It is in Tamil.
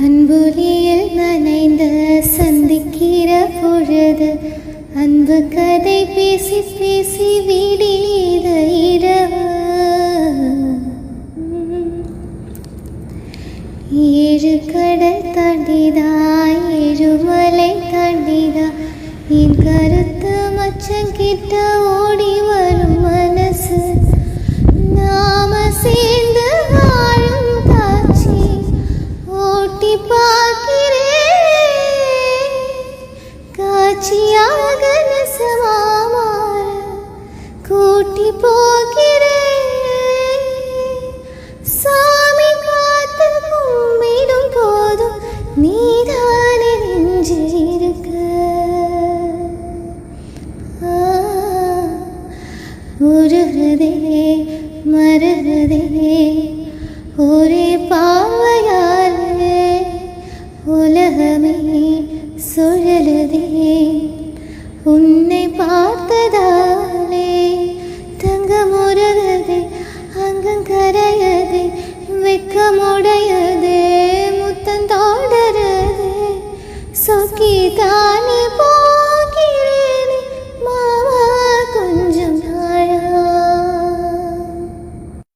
அன்புலியில் நனைந்த சந்திக்கிற பொழுது அன்பு கதை பேசி பேசி விடியத இரவு. ஏழு கடல் தாண்டிதா ஏழுமலை தாண்டிதா என் கருத்து மச்சங்கிட்ட ஓடி வரும் மனசு. நாம சேர்ந்து வாழும் காட்சி ஓட்டி பார்க்கிறேன். காட்சியாக நெசமாமா கூட்டி போகிறேன். சாமி காத்து கும்பிடும் போதும் நீதானே நெஞ்சிருக்க. உருகுதே மருகுதே ஒரே பார்வையாலே உலகமே சுழலுதே உன்னை பார்த்ததா